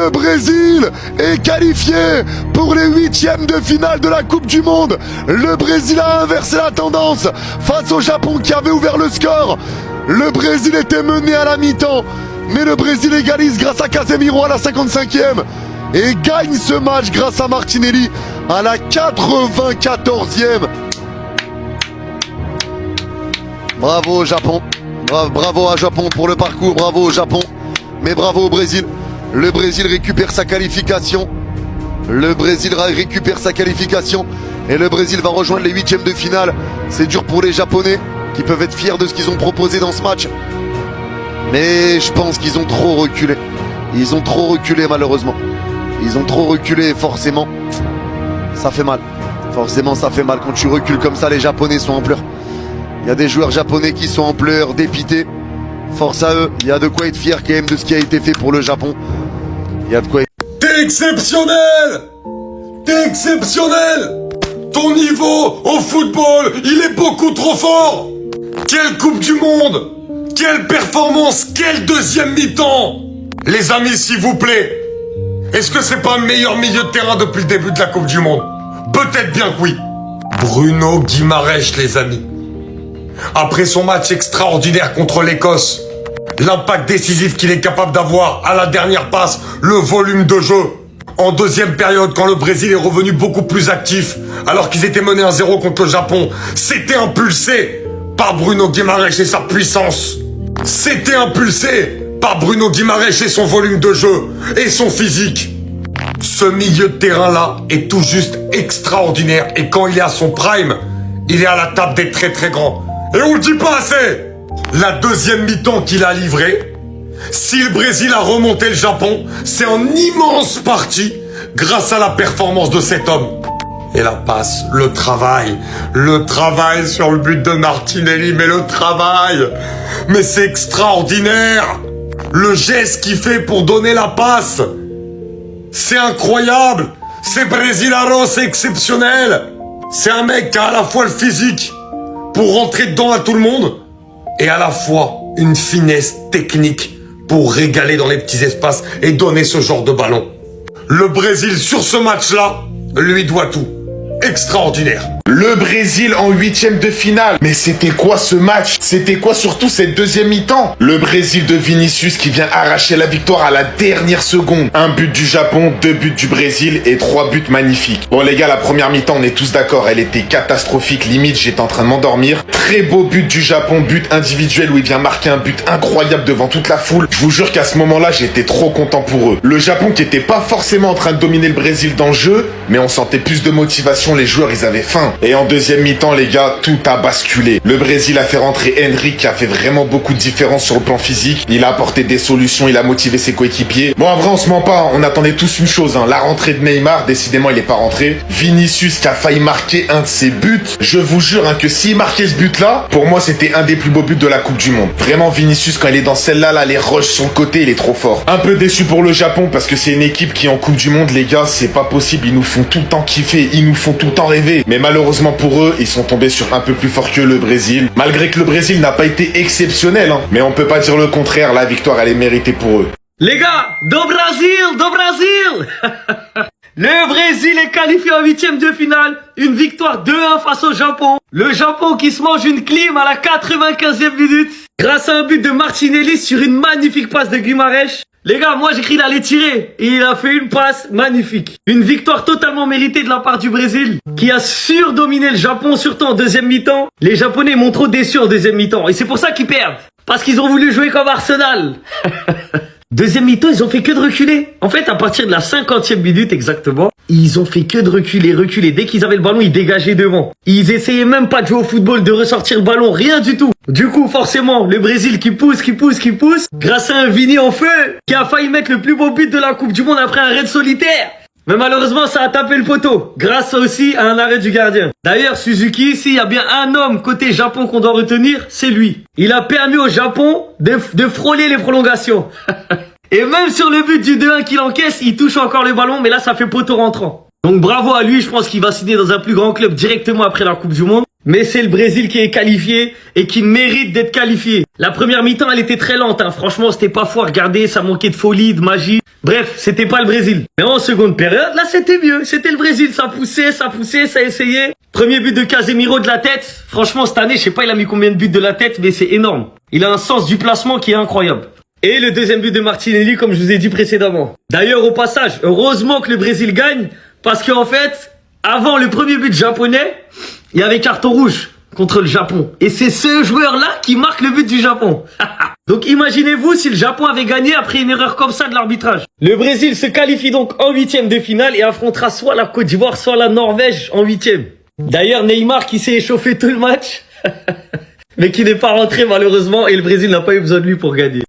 Le Brésil est qualifié pour les huitièmes de finale de la Coupe du Monde. Le Brésil a inversé la tendance face au Japon qui avait ouvert le score. Le Brésil était mené à la mi-temps, mais le Brésil égalise grâce à Casemiro à la 55e et gagne ce match grâce à Martinelli à la 94e. Bravo au Japon, bravo à Japon pour le parcours, bravo au Japon, mais bravo au Brésil. Le Brésil récupère sa qualification. Le Brésil récupère sa qualification et le Brésil va rejoindre les huitièmes de finale. C'est dur pour les Japonais qui peuvent être fiers de ce qu'ils ont proposé dans ce match. Mais je pense qu'ils ont trop reculé. Ils ont trop reculé malheureusement. Ils ont trop reculé et forcément, ça fait mal. Forcément ça fait mal. Quand tu recules comme ça, les Japonais sont en pleurs. Il y a des joueurs japonais qui sont en pleurs, dépités. Force à eux, il y a de quoi être fier quand même de ce qui a été fait pour le Japon. Il y a de quoi être... T'es exceptionnel! T'es exceptionnel! Ton niveau au football, il est beaucoup trop fort! Quelle Coupe du Monde! Quelle performance! Quel deuxième mi-temps! Les amis, s'il vous plaît, est-ce que c'est pas le meilleur milieu de terrain depuis le début de la Coupe du Monde? Peut-être bien que oui. Bruno Guimaraes, les amis. Après son match extraordinaire contre l'Écosse, l'impact décisif qu'il est capable d'avoir à la dernière passe, le volume de jeu. En deuxième période, quand le Brésil est revenu beaucoup plus actif, alors qu'ils étaient menés 1-0 contre le Japon, c'était impulsé par Bruno Guimaraes et sa puissance. C'était impulsé par Bruno Guimaraes et son volume de jeu et son physique. Ce milieu de terrain-là est tout juste extraordinaire et quand il est à son prime, il est à la table des très très grands. Et on le dit pas assez! La deuxième mi-temps qu'il a livrée, si le Brésil a remonté le Japon, c'est en immense partie grâce à la performance de cet homme. Et la passe, le travail sur le but de Martinelli, mais c'est extraordinaire. Le geste qu'il fait pour donner la passe, c'est incroyable. C'est Brasileiro, c'est exceptionnel. C'est un mec qui a à la fois le physique pour rentrer dedans à tout le monde et à la fois une finesse technique pour régaler dans les petits espaces et donner ce genre de ballon. Le Brésil, sur ce match-là, lui doit tout. Extraordinaire. Le Brésil en huitième de finale. Mais c'était quoi ce match? C'était quoi surtout cette deuxième mi-temps? Le Brésil de Vinicius qui vient arracher la victoire à la dernière seconde. Un but du Japon, 2 buts du Brésil et 3 buts magnifiques. Bon les gars, la première mi-temps, on est tous d'accord, elle était catastrophique. Limite, j'étais en train de m'endormir. Très beau but du Japon, but individuel où il vient marquer un but incroyable devant toute la foule. Je vous jure qu'à ce moment-là, j'étais trop content pour eux. Le Japon qui était pas forcément en train de dominer le Brésil dans le jeu, mais on sentait plus de motivation, les joueurs, ils avaient faim. Et en deuxième mi-temps, les gars, tout a basculé. Le Brésil a fait rentrer Henry qui a fait vraiment beaucoup de différence sur le plan physique. Il a apporté des solutions, il a motivé ses coéquipiers. Bon, en vrai, on se ment pas, on attendait tous une chose, la rentrée de Neymar, décidément, il est pas rentré. Vinicius qui a failli marquer un de ses buts. Je vous jure que s'il marquait ce but-là, pour moi, c'était un des plus beaux buts de la Coupe du Monde. Vraiment, Vinicius, quand il est dans celle-là, là, les rushs sur le côté, il est trop fort. Un peu déçu pour le Japon parce que c'est une équipe qui est en Coupe du Monde, les gars, c'est pas possible. Ils nous font tout le temps kiffer, ils nous font tout le temps rêver. Mais malheureusement pour eux, ils sont tombés sur un peu plus fort que le Brésil. Malgré que le Brésil n'a pas été exceptionnel, mais on peut pas dire le contraire, la victoire elle est méritée pour eux. Les gars, do Brasil Le Brésil est qualifié en huitième de finale, une victoire 2-1 face au Japon. Le Japon qui se mange une clim à la 95e minute, grâce à un but de Martinelli sur une magnifique passe de Guimaraes. Les gars, moi j'ai cru qu'il allait tirer et il a fait une passe magnifique. Une victoire totalement méritée de la part du Brésil qui a surdominé le Japon, surtout en deuxième mi-temps. Les Japonais m'ont trop déçu en deuxième mi-temps et c'est pour ça qu'ils perdent. Parce qu'ils ont voulu jouer comme Arsenal. Deuxième mi-temps, ils ont fait que de reculer. En fait, à partir de la 50e minute exactement, ils ont fait que de reculer. Dès qu'ils avaient le ballon, ils dégageaient devant. Ils essayaient même pas de jouer au football, de ressortir le ballon, rien du tout. Du coup, forcément, le Brésil qui pousse, grâce à un Vini en feu, qui a failli mettre le plus beau but de la Coupe du Monde après un raid solitaire. Mais malheureusement, ça a tapé le poteau, grâce aussi à un arrêt du gardien. D'ailleurs, Suzuki, s'il y a bien un homme côté Japon qu'on doit retenir, c'est lui. Il a permis au Japon de frôler les prolongations. Et même sur le but du 2-1 qu'il encaisse, il touche encore le ballon, mais là, ça fait poteau rentrant. Donc bravo à lui, je pense qu'il va signer dans un plus grand club directement après la Coupe du Monde. Mais c'est le Brésil qui est qualifié et qui mérite d'être qualifié. La première mi-temps, elle était très lente. Hein. Franchement, c'était pas fou à regarder. Ça manquait de folie, de magie. Bref, c'était pas le Brésil. Mais en seconde période, là, c'était mieux. C'était le Brésil. Ça poussait, ça essayait. Premier but de Casemiro de la tête. Franchement, cette année, je sais pas, il a mis combien de buts de la tête, mais c'est énorme. Il a un sens du placement qui est incroyable. Et le deuxième but de Martinelli, comme je vous ai dit précédemment. D'ailleurs, au passage, heureusement que le Brésil gagne, parce qu'en fait, avant le premier but japonais, il y avait carton rouge contre le Japon. Et c'est ce joueur-là qui marque le but du Japon. Donc imaginez-vous si le Japon avait gagné après une erreur comme ça de l'arbitrage. Le Brésil se qualifie donc en huitième de finale et affrontera soit la Côte d'Ivoire, soit la Norvège en huitième. D'ailleurs, Neymar qui s'est échauffé tout le match, mais qui n'est pas rentré malheureusement, et le Brésil n'a pas eu besoin de lui pour gagner.